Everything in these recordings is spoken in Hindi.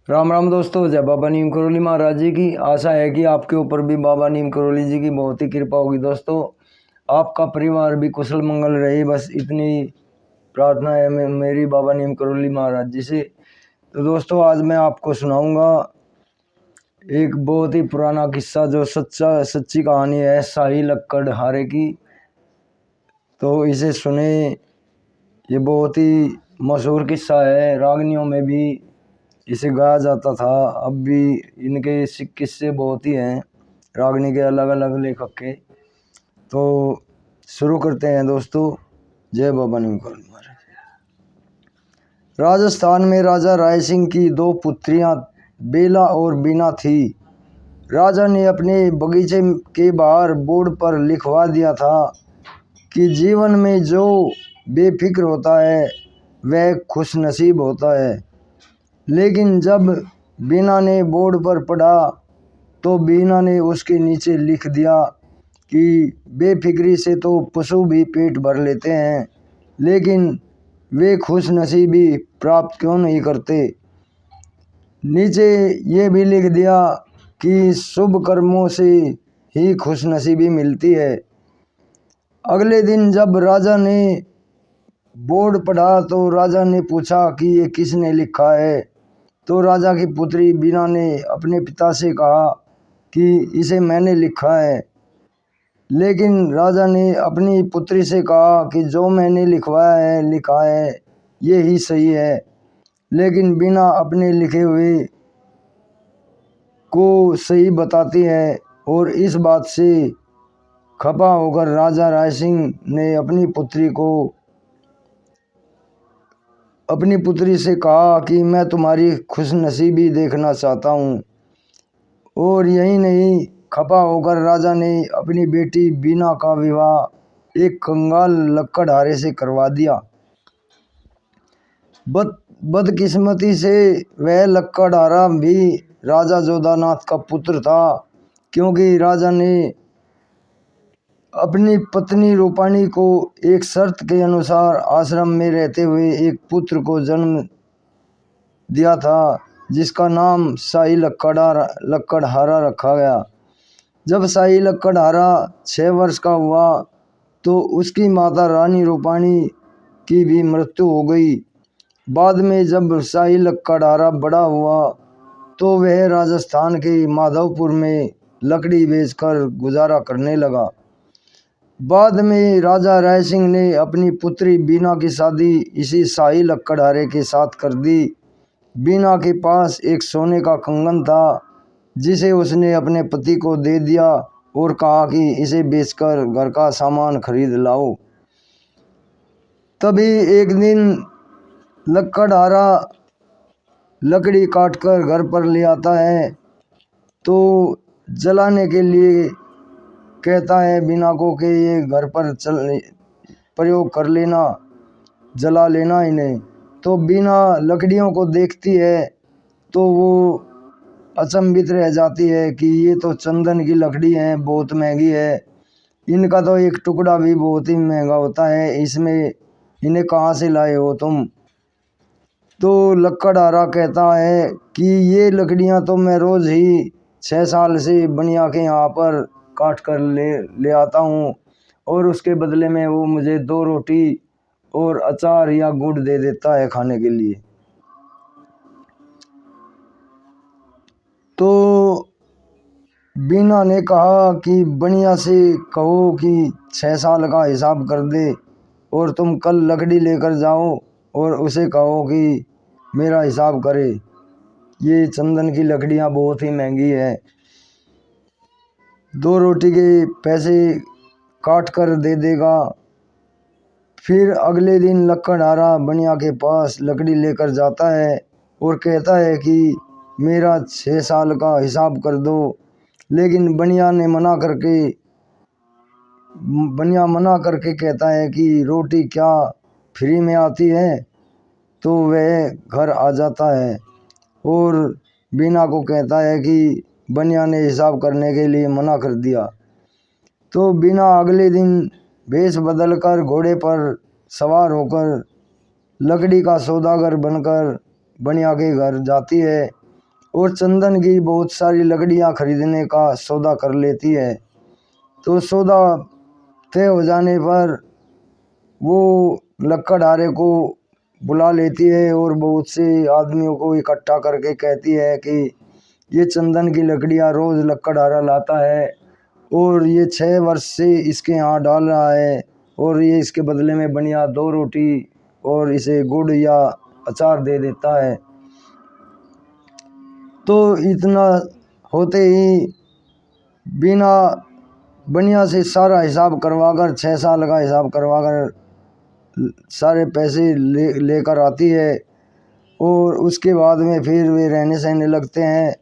राम राम दोस्तों, जय बाबा नीम करोली महाराज जी की। आशा है कि आपके ऊपर भी बाबा नीम करोली जी की बहुत ही कृपा होगी। दोस्तों, आपका परिवार भी कुशल मंगल रहे, बस इतनी प्रार्थना है मेरी बाबा नीम करोली महाराज जी से। तो दोस्तों, आज मैं आपको सुनाऊंगा एक बहुत ही पुराना किस्सा जो सच्ची कहानी है शाही लक्कड़हारे की। तो इसे सुने। ये बहुत ही मशहूर किस्सा है, रागनियों में भी इसे गाया जाता था। अब भी इनके किस्से बहुत ही हैं, रागनी के अलग अलग लेखक के। तो शुरू करते हैं दोस्तों। जय बाबा नीम करोली महाराज। राजस्थान में राजा राय सिंह की दो पुत्रियां बेला और बीना थी। राजा ने अपने बगीचे के बाहर बोर्ड पर लिखवा दिया था कि जीवन में जो बेफिक्र होता है वह खुशनसीब होता है। लेकिन जब बीना ने बोर्ड पर पढ़ा तो बीना ने उसके नीचे लिख दिया कि बेफिक्री से तो पशु भी पेट भर लेते हैं, लेकिन वे खुशनसीबी प्राप्त क्यों नहीं करते। नीचे ये भी लिख दिया कि शुभ कर्मों से ही खुशनसीबी मिलती है। अगले दिन जब राजा ने बोर्ड पढ़ा तो राजा ने पूछा कि ये किसने लिखा है। तो राजा की पुत्री बीना ने अपने पिता से कहा कि इसे मैंने लिखा है। लेकिन राजा ने अपनी पुत्री से कहा कि जो मैंने लिखा है ये ही सही है। लेकिन बीना अपने लिखे हुए को सही बताती है और इस बात से खपा होकर राजा राय सिंह ने अपनी पुत्री से कहा कि मैं तुम्हारी खुशनसीबी देखना चाहता हूँ। और यही नहीं, खपा होकर राजा ने अपनी बेटी बीना का विवाह एक कंगाल लक्कड़हारे से करवा दिया। बदकिस्मती से वह लक्कड़हारा भी राजा जोधानाथ का पुत्र था, क्योंकि राजा ने अपनी पत्नी रूपाणी को एक शर्त के अनुसार आश्रम में रहते हुए एक पुत्र को जन्म दिया था, जिसका नाम शाही लक्कड़हारा रखा गया। जब शाही लक्कड़हारा 6 वर्ष का हुआ तो उसकी माता रानी रूपाणी की भी मृत्यु हो गई। बाद में जब शाही लक्कड़हारा बड़ा हुआ तो वह राजस्थान के माधवपुर में लकड़ी बेचकर गुजारा करने लगा। बाद में राजा राय सिंह ने अपनी पुत्री बीना की शादी इसी शाही लक्कड़हारे के साथ कर दी। बीना के पास एक सोने का कंगन था, जिसे उसने अपने पति को दे दिया और कहा कि इसे बेचकर घर का सामान खरीद लाओ। तभी एक दिन लक्कड़हारा लकड़ी काटकर घर पर ले आता है तो जलाने के लिए कहता है बीना को कि ये घर पर प्रयोग कर लेना, जला लेना इन्हें। तो बीना लकड़ियों को देखती है तो वो अचंभित रह जाती है कि ये तो चंदन की लकड़ी है, बहुत महंगी है, इनका तो एक टुकड़ा भी बहुत ही महंगा होता है, इसमें इन्हें कहाँ से लाए हो तुम। तो लक्कड़हारा कहता है कि ये लकड़ियाँ तो मैं रोज़ ही 6 साल से बनिया के यहाँ पर काट कर ले आता हूँ और उसके बदले में वो मुझे 2 रोटी और अचार या गुड़ दे देता है खाने के लिए। तो बीना ने कहा कि बनिया से कहो कि 6 साल का हिसाब कर दे और तुम कल लकड़ी लेकर जाओ और उसे कहो कि मेरा हिसाब करे, ये चंदन की लकड़ियाँ बहुत ही महंगी है। 2 रोटी के पैसे काट कर दे देगा। फिर अगले दिन लक्कड़हारा बनिया के पास लकड़ी लेकर जाता है और कहता है कि मेरा 6 साल का हिसाब कर दो। लेकिन बनिया मना करके कहता है कि रोटी क्या फ्री में आती है। तो वह घर आ जाता है और बीना को कहता है कि बनिया ने हिसाब करने के लिए मना कर दिया। तो बीना अगले दिन भेष बदलकर घोड़े पर सवार होकर लकड़ी का सौदागर बनकर बनिया के घर जाती है और चंदन की बहुत सारी लकड़ियाँ खरीदने का सौदा कर लेती है। तो सौदा तय हो जाने पर वो लकड़हारे को बुला लेती है और बहुत से आदमियों को इकट्ठा करके कहती है कि ये चंदन की लकड़ियाँ रोज़ लकड़हारा लाता है और ये 6 वर्ष से इसके यहाँ डाल रहा है और ये इसके बदले में बढ़िया 2 रोटी और इसे गुड़ या अचार दे देता है। तो इतना होते ही बिना बढ़िया से सारा हिसाब करवाकर 6 साल का हिसाब करवाकर सारे पैसे लेकर आती है और उसके बाद में फिर वे रहने सहने लगते हैं।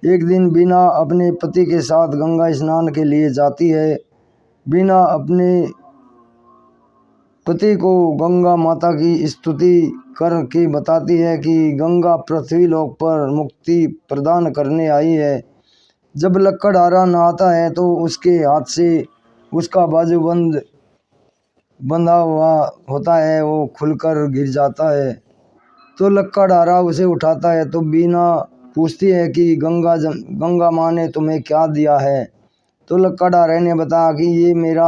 एक दिन बीना अपने पति के साथ गंगा स्नान के लिए जाती है। बीना अपने पति को गंगा माता की स्तुति करके बताती है कि गंगा पृथ्वी लोक पर मुक्ति प्रदान करने आई है। जब लकड़हारा नहाता है तो उसके हाथ से उसका बाजूबंद बंधा हुआ होता है वो खुलकर गिर जाता है। तो लकड़हारा उसे उठाता है तो बीना पूछती है कि गंगा माँ ने तुम्हें क्या दिया है। तो लकड़हारे ने बताया कि ये मेरा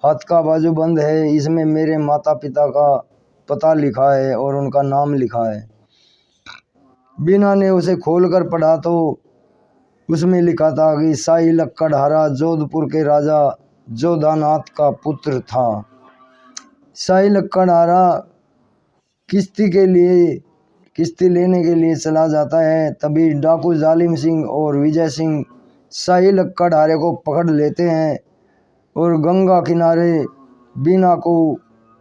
हाथ का बाजूबंद है, इसमें मेरे माता पिता का पता लिखा है और उनका नाम लिखा है। बीना ने उसे खोलकर पढ़ा तो उसमें लिखा था कि साई लकड़हारा जोधपुर के राजा जोधानाथ का पुत्र था। साई लकड़हारा किश्ती लेने के लिए चला जाता है। तभी डाकू जालिम सिंह और विजय सिंह साई लकड़हारे को पकड़ लेते हैं और गंगा किनारे बीना को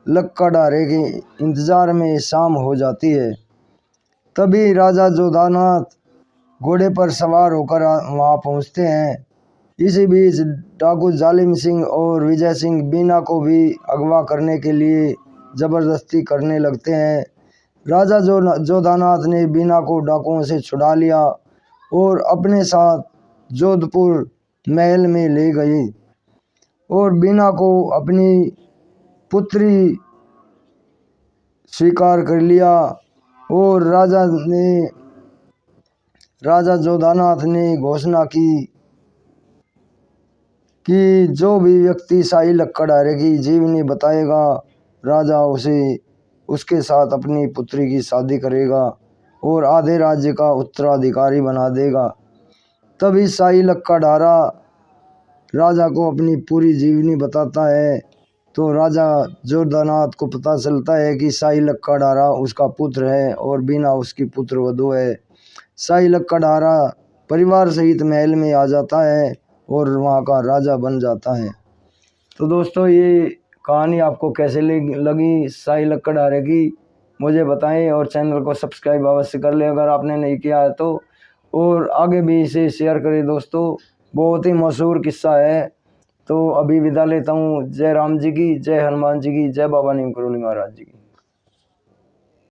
लकड़हारे के इंतजार में शाम हो जाती है। तभी राजा जोधानाथ घोड़े पर सवार होकर वहां पहुंचते हैं। इसी बीच डाकू जालिम सिंह और विजय सिंह बीना को भी अगवा करने के लिए जबरदस्ती करने लगते हैं। राजा जोधानाथ ने बीना को डाकुओं से छुड़ा लिया और अपने साथ जोधपुर महल में ले गई और बीना को अपनी पुत्री स्वीकार कर लिया। और राजा जोधानाथ ने घोषणा की कि जो भी व्यक्ति साई लकड़हारे की जीवनी बताएगा राजा उसके साथ अपनी पुत्री की शादी करेगा और आधे राज्य का उत्तराधिकारी बना देगा। तभी साई लकड़हारा राजा को अपनी पूरी जीवनी बताता है। तो राजा जोधानाथ को पता चलता है कि साई लकड़हारा उसका पुत्र है और बीना उसकी पुत्र वधू है। साई लकड़हारा परिवार सहित महल में आ जाता है और वहाँ का राजा बन जाता है। तो दोस्तों ये कहानी आपको कैसे लगी साई लकड़हारे की मुझे बताएं और चैनल को सब्सक्राइब अवश्य कर लें अगर आपने नहीं किया है तो, और आगे भी इसे शेयर करें दोस्तों। बहुत ही मशहूर किस्सा है। तो अभी विदा लेता हूँ। जय राम जी की, जय हनुमान जी की, जय बाबा नीम करोली महाराज जी की।